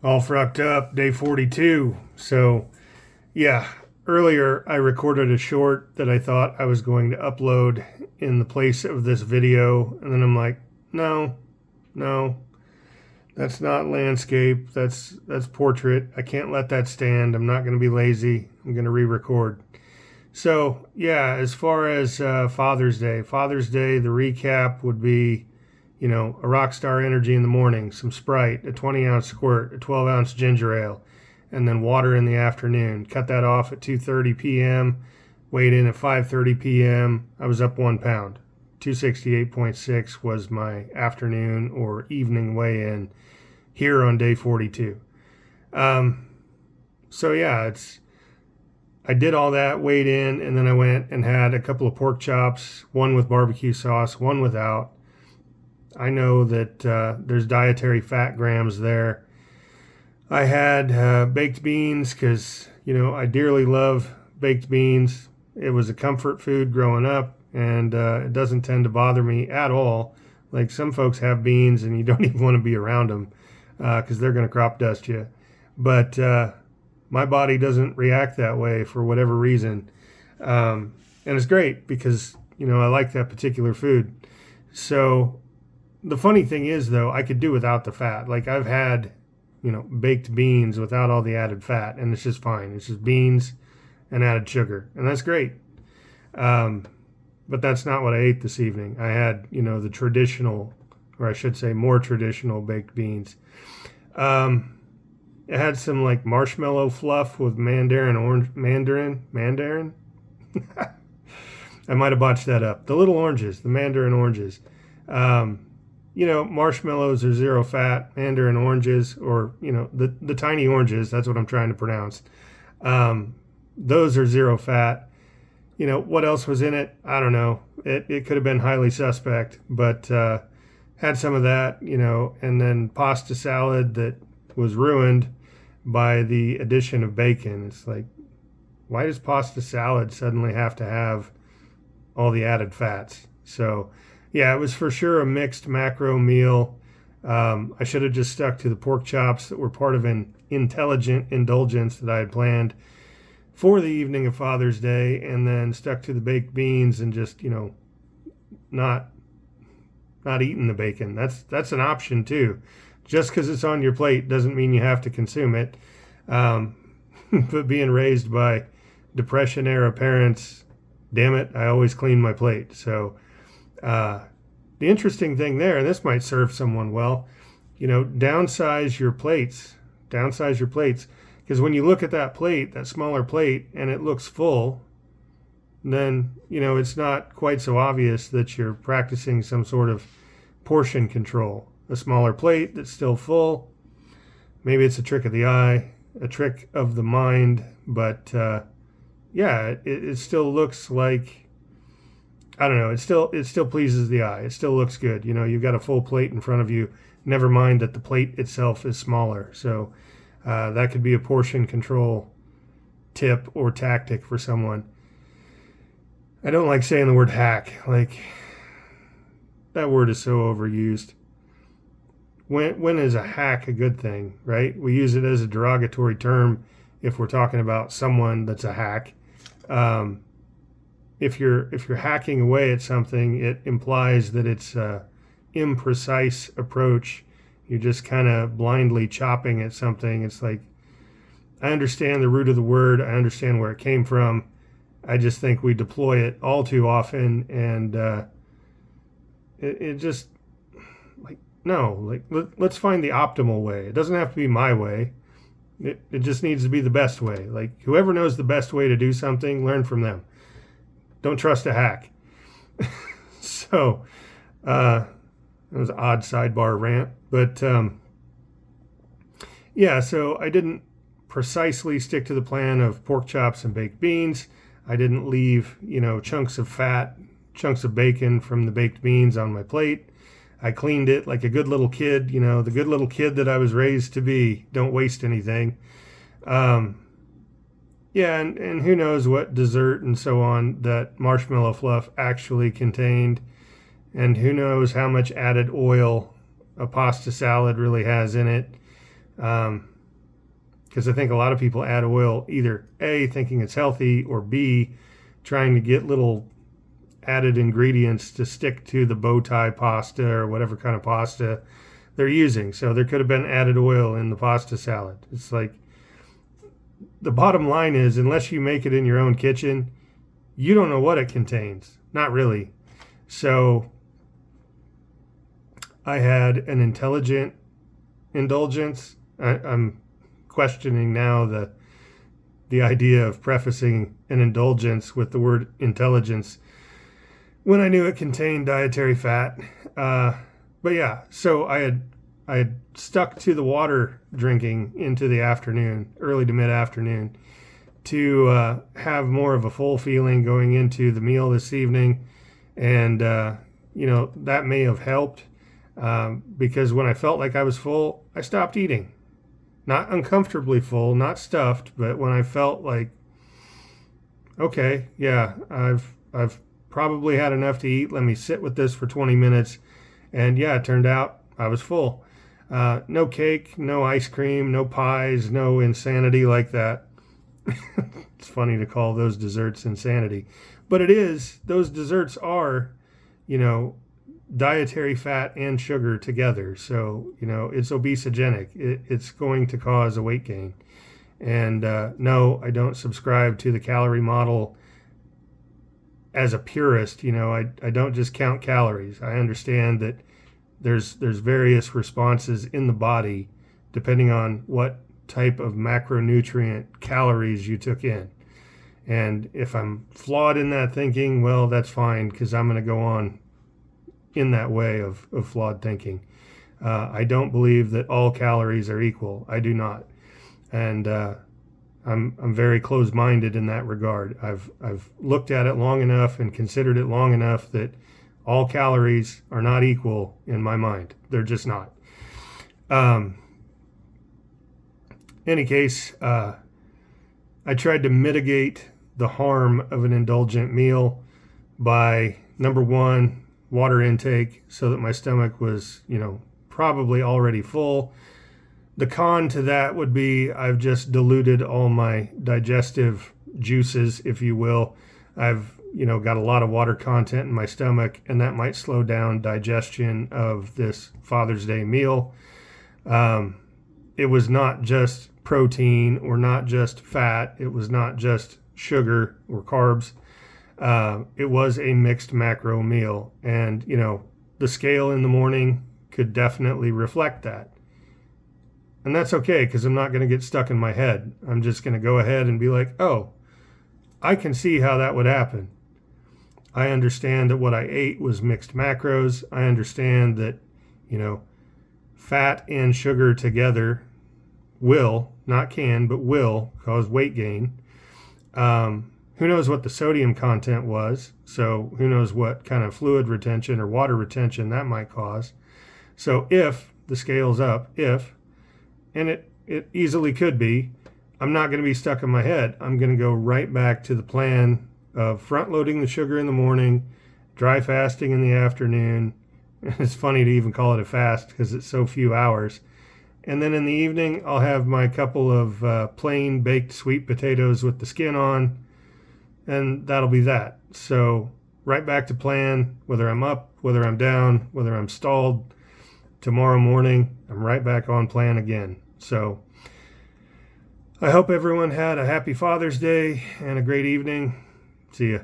All frucked up, day 42. So, yeah, earlier I recorded a short that I thought I was going to upload in the place of this video. And then I'm like, no, that's not landscape. That's portrait. I can't let that stand. I'm not going to be lazy. I'm going to re-record. So, yeah, as far as Father's Day, the recap would be, a Rockstar Energy in the morning, some Sprite, a 20-ounce squirt, a 12-ounce ginger ale, and then water in the afternoon. Cut that off at 2:30 p.m., weighed in at 5:30 p.m. I was up 1 pound. 268.6 was my afternoon or evening weigh-in here on day 42. So yeah, I did all that, weighed in, and then I went and had a couple of pork chops, one with barbecue sauce, one without. I know that there's dietary fat grams there. I had baked beans because, I dearly love baked beans. It was a comfort food growing up, and it doesn't tend to bother me at all. Like some folks have beans and you don't even want to be around them because they're going to crop dust you. But my body doesn't react that way for whatever reason. And it's great because, I like that particular food. So the funny thing is, though, I could do without the fat. Like I've had, baked beans without all the added fat, and it's just fine. It's just beans and added sugar, and that's great. But that's not what I ate this evening. I had, the traditional, or I should say more traditional baked beans. It had some like marshmallow fluff with mandarin. I might have botched that up. The little oranges, the mandarin oranges. Marshmallows are zero fat, mandarin oranges, or, the tiny oranges, that's what I'm trying to pronounce. Those are zero fat. What else was in it? I don't know. It could have been highly suspect, but had some of that, and then pasta salad that was ruined by the addition of bacon. It's like, why does pasta salad suddenly have to have all the added fats? So, yeah, it was for sure a mixed macro meal. I should have just stuck to the pork chops that were part of an intelligent indulgence that I had planned for the evening of Father's Day, and then stuck to the baked beans and just, not eating the bacon. That's an option too. Just because it's on your plate doesn't mean you have to consume it. But being raised by Depression era parents, damn it, I always clean my plate. So the interesting thing there, and this might serve someone well, downsize your plates. Because when you look at that plate, that smaller plate, and it looks full, then, it's not quite so obvious that you're practicing some sort of portion control. A smaller plate that's still full, maybe it's a trick of the eye, a trick of the mind, but it still looks like, I don't know, it still pleases the eye. It still looks good. You've got a full plate in front of you, never mind that the plate itself is smaller. So that could be a portion control tip or tactic for someone. I don't like saying the word hack. Like, that word is so overused. When is a hack a good thing, right? We use it as a derogatory term if we're talking about someone that's a hack. If you're hacking away at something, it implies that it's a imprecise approach. You're just kind of blindly chopping at something. It's like, I understand the root of the word. I understand where it came from. I just think we deploy it all too often, and it just, like, no, like, let's find the optimal way. It doesn't have to be my way. It just needs to be the best way. Like, whoever knows the best way to do something, learn from them. Don't trust a hack. So, that was an odd sidebar rant. But, so I didn't precisely stick to the plan of pork chops and baked beans. I didn't leave, chunks of fat, chunks of bacon from the baked beans on my plate. I cleaned it like a good little kid, the good little kid that I was raised to be. Don't waste anything. And who knows what dessert and so on that marshmallow fluff actually contained. And who knows how much added oil a pasta salad really has in it. Because I think a lot of people add oil either A, thinking it's healthy, or B, trying to get little added ingredients to stick to the bow tie pasta or whatever kind of pasta they're using. So there could have been added oil in the pasta salad. It's like, the bottom line is, unless you make it in your own kitchen, you don't know what it contains. Not really. So I had an intelligent indulgence. I'm questioning now the idea of prefacing an indulgence with the word intelligence when I knew it contained dietary fat. But yeah, so I had stuck to the water drinking into the afternoon, early to mid-afternoon, to have more of a full feeling going into the meal this evening. And, that may have helped because when I felt like I was full, I stopped eating. Not uncomfortably full, not stuffed, but when I felt like, okay, yeah, I've probably had enough to eat. Let me sit with this for 20 minutes. And yeah, it turned out I was full. No cake, no ice cream, no pies, no insanity like that. It's funny to call those desserts insanity. But it is, those desserts are, dietary fat and sugar together. So, it's obesogenic. It's going to cause a weight gain. And no, I don't subscribe to the calorie model as a purist. I don't just count calories. I understand that there's various responses in the body depending on what type of macronutrient calories you took in. And if I'm flawed in that thinking, well, that's fine, because I'm going to go on in that way of flawed thinking. I don't believe that all calories are equal. I do not. And I'm very closed-minded in that regard. I've looked at it long enough and considered it long enough that all calories are not equal in my mind. They're just not. Any case, I tried to mitigate the harm of an indulgent meal by, number one, water intake, so that my stomach was, probably already full. The con to that would be I've just diluted all my digestive juices, if you will. I've, got a lot of water content in my stomach, and that might slow down digestion of this Father's Day meal. It was not just protein or not just fat. It was not just sugar or carbs. It was a mixed macro meal. And, the scale in the morning could definitely reflect that. And that's okay, because I'm not going to get stuck in my head. I'm just going to go ahead and be like, oh, I can see how that would happen. I understand that what I ate was mixed macros. I understand that, fat and sugar together will, not can, but will cause weight gain. Who knows what the sodium content was? So who knows what kind of fluid retention or water retention that might cause. So if the scale's up, and it easily could be, I'm not going to be stuck in my head. I'm going to go right back to the plan of front loading the sugar in the morning, dry fasting in the afternoon. It's funny to even call it a fast because it's so few hours. And then in the evening, I'll have my couple of plain baked sweet potatoes with the skin on, and that'll be that. So right back to plan, whether I'm up, whether I'm down, whether I'm stalled. Tomorrow morning, I'm right back on plan again. So I hope everyone had a happy Father's Day and a great evening. See ya.